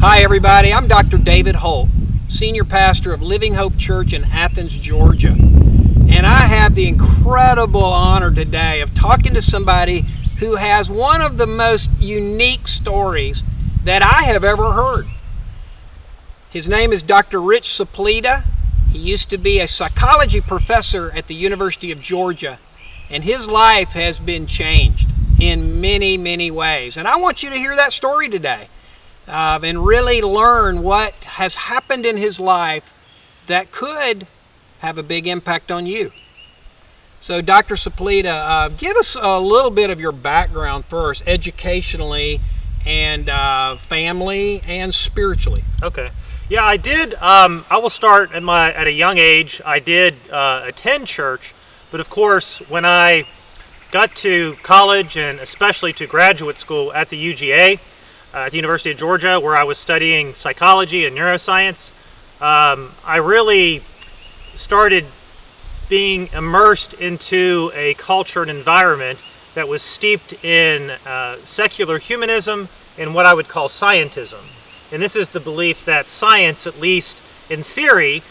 Hi everybody, I'm Dr. David Holt, Senior Pastor of Living Hope Church in Athens, Georgia. And I have the incredible honor today of talking to somebody who has one of the most unique stories that I have ever heard. His name is Dr. Rich Suplita. He used to be a psychology professor at the University of Georgia, and his life has been changed in many, many ways. And I want you to hear that story today. And really learn what has happened in his life that could have a big impact on you. So Dr. Suplita, give us a little bit of your background first, educationally and family and spiritually. Okay. Yeah, I did. I will start at a young age. I did attend church, but of course, when I got to college and especially to graduate school at the UGA, at the University of Georgia, where I was studying psychology and neuroscience, I really started being immersed into a culture and environment that was steeped in secular humanism and what I would call scientism. And this is the belief that science, at least in theory,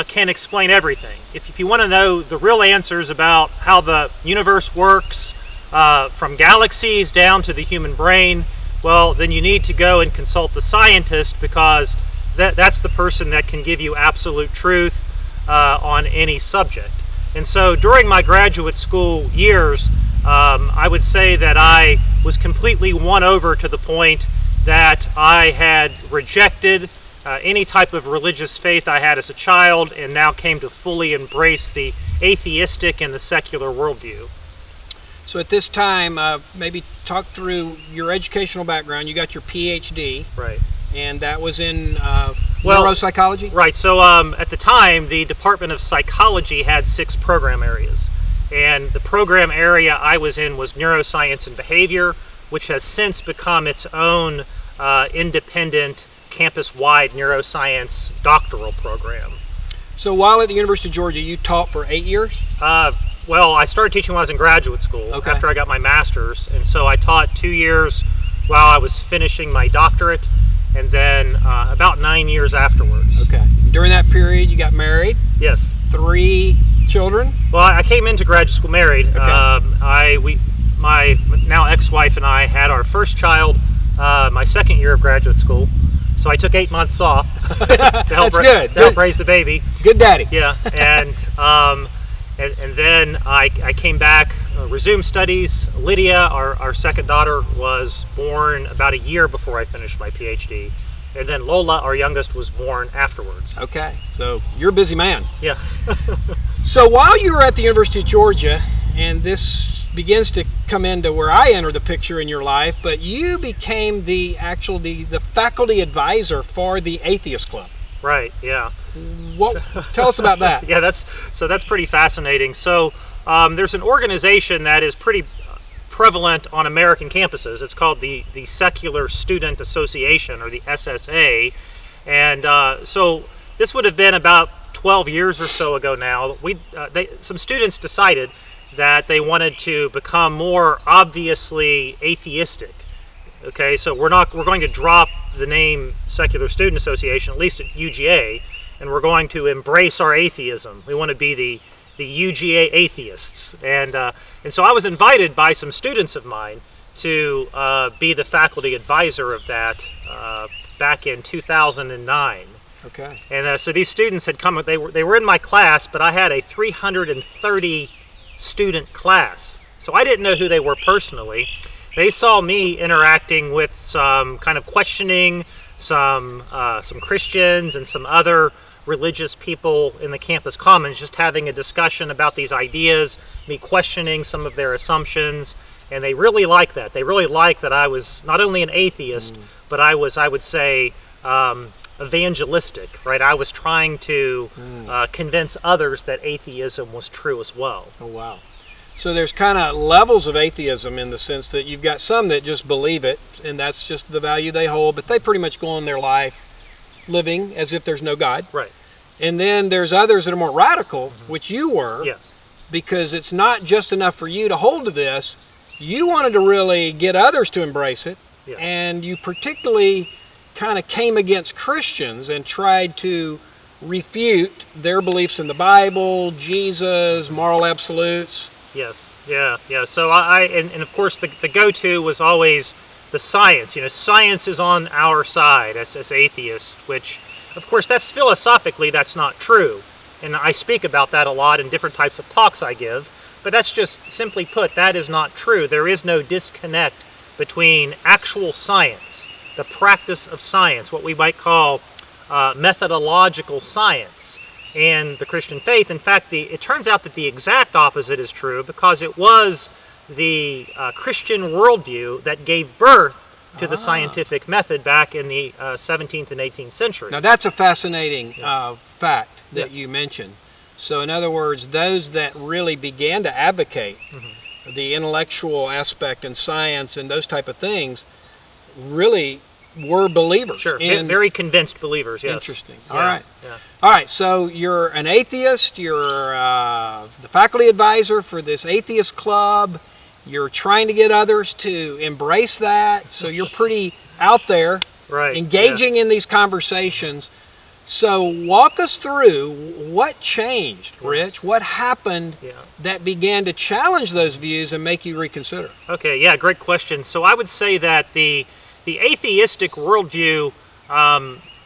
can explain everything. If you want to know the real answers about how the universe works, from galaxies down to the human brain, well, then you need to go and consult the scientist, because that's the person that can give you absolute truth on any subject. And so during my graduate school years, I would say that I was completely won over to the point that I had rejected any type of religious faith I had as a child, and now came to fully embrace the atheistic and the secular worldview. So at this time, maybe talk through your educational background. You got your PhD. Right. And that was in neuropsychology? Right. So at the time, the Department of Psychology had 6 program areas. And the program area I was in was neuroscience and behavior, which has since become its own independent, campus-wide neuroscience doctoral program. So while at the University of Georgia, you taught for 8 years? Well, I started teaching when I was in graduate school, after I got my master's, and so I taught 2 years while I was finishing my doctorate, and then about 9 years afterwards. Okay. During that period, you got married? Yes. 3 children? Well, I came into graduate school married. Okay. My now ex-wife and I had our first child my second year of graduate school, so I took 8 months off to help raise the baby. Good daddy. Yeah, and then I came back, resumed studies. Lydia, our second daughter, was born about a year before I finished my PhD. And then Lola, our youngest, was born afterwards. Okay, so you're a busy man. Yeah. So while you were at the University of Georgia, and this begins to come into where I enter the picture in your life, but you became the faculty advisor for the Atheist Club. Right, yeah. Tell us about that. Yeah, that's pretty fascinating. So there's an organization that is pretty prevalent on American campuses. It's called the Secular Student Association, or the SSA. And so this would have been about 12 years or so ago now. Some students decided that they wanted to become more obviously atheistic. Okay, so we're going to drop the name Secular Student Association, at least at UGA, and we're going to embrace our atheism. We want to be the UGA atheists. And so I was invited by some students of mine to be the faculty advisor of that back in 2009. Okay. And so these students had come. They were in my class, but I had a 330 student class, so I didn't know who they were personally. They saw me interacting with some kind of questioning, some Christians and some other religious people in the campus commons, just having a discussion about these ideas, me questioning some of their assumptions, and they really liked that. They really liked that I was not only an atheist, but I would say, evangelistic, right? I was trying to convince others that atheism was true as well. Oh, wow. So there's kind of levels of atheism, in the sense that you've got some that just believe it, and that's just the value they hold, but they pretty much go on their life living as if there's no God. Right. And then there's others that are more radical, which you were, because it's not just enough for you to hold to this. You wanted to really get others to embrace it, and you particularly kind of came against Christians and tried to refute their beliefs in the Bible, Jesus, moral absolutes. Yes, yeah. So and of course the go-to was always the science. Science is on our side as atheists, which of course that's philosophically that's not true. And I speak about that a lot in different types of talks I give, but that's just simply put, that is not true. There is no disconnect between actual science, the practice of science, what we might call methodological science, and the Christian faith. In fact, it turns out that the exact opposite is true, because it was the Christian worldview that gave birth to the scientific method back in the 17th and 18th century. Now that's a fascinating fact that you mentioned. So in other words, those that really began to advocate the intellectual aspect in science and those type of things really were believers. Sure, very convinced believers, yes. Interesting. All right. All right, so you're an atheist, you're the faculty advisor for this atheist club, you're trying to get others to embrace that, so you're pretty out there, engaging in these conversations. So walk us through what changed, Rich. What happened that began to challenge those views and make you reconsider? Okay, yeah, great question. So I would say that the atheistic worldview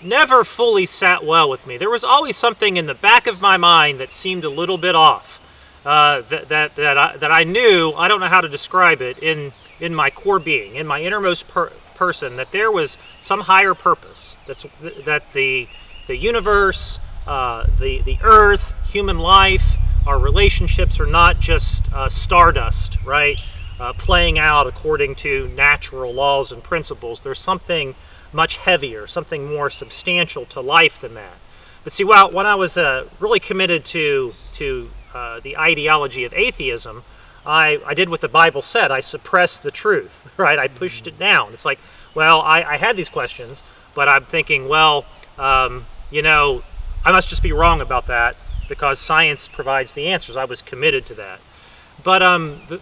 never fully sat well with me. There was always something in the back of my mind that seemed a little bit off. That I knew, I don't know how to describe it, in my core being, in my innermost person, that there was some higher purpose. That the universe, the earth, human life, our relationships are not just stardust, right? Playing out according to natural laws and principles. There's something much heavier, something more substantial to life than that. But see, when I was really committed to the ideology of atheism, I did what the Bible said. I suppressed the truth, right? I pushed it down. It's like, well, I had these questions, but I'm thinking, well, I must just be wrong about that because science provides the answers. I was committed to that. But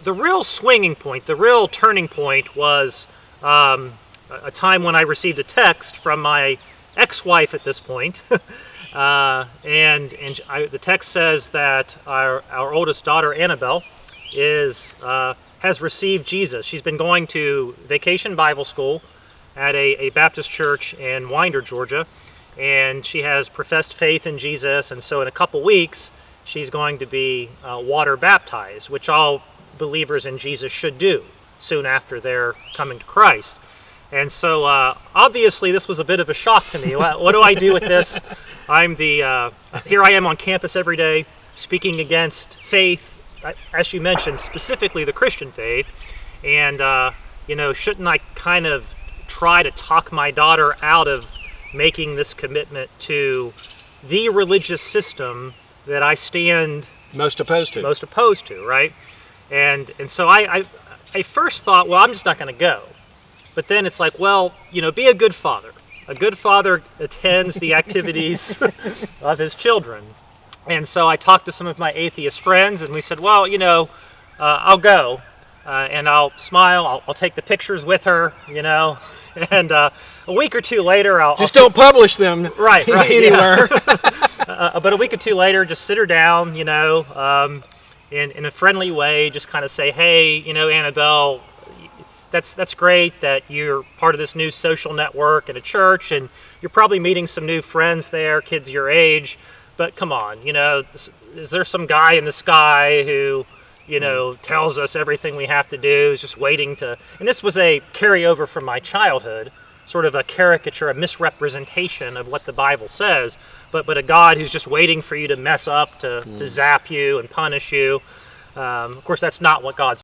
the real swinging point, the real turning point was a time when I received a text from my ex-wife at this point. The text says that our oldest daughter, Annabelle, has received Jesus. She's been going to Vacation Bible School at a Baptist church in Winder, Georgia, and she has professed faith in Jesus, and so in a couple weeks she's going to be water baptized, which all believers in Jesus should do soon after their coming to Christ. And so obviously this was a bit of a shock to me. What do I do with this? Here I am on campus every day speaking against faith, as you mentioned, specifically the Christian faith, and shouldn't I kind of try to talk my daughter out of making this commitment to the religious system that I stand most opposed to, right? And so I first thought, well, I'm just not going to go. But then it's like, well, be a good father. A good father attends the activities of his children. And so I talked to some of my atheist friends, and we said, well, I'll go, and I'll smile, I'll take the pictures with her, and a week or two later, don't publish them right anywhere. But a week or two later, just sit her down, in a friendly way, just kind of say, hey, Annabelle, that's great that you're part of this new social network at a church, and you're probably meeting some new friends there, kids your age, but come on, is there some guy in the sky who, tells us everything we have to do, is just waiting to, and this was a carryover from my childhood, sort of a caricature, a misrepresentation of what the Bible says, but a God who's just waiting for you to mess up, to zap you and punish you. Of course, that's not what God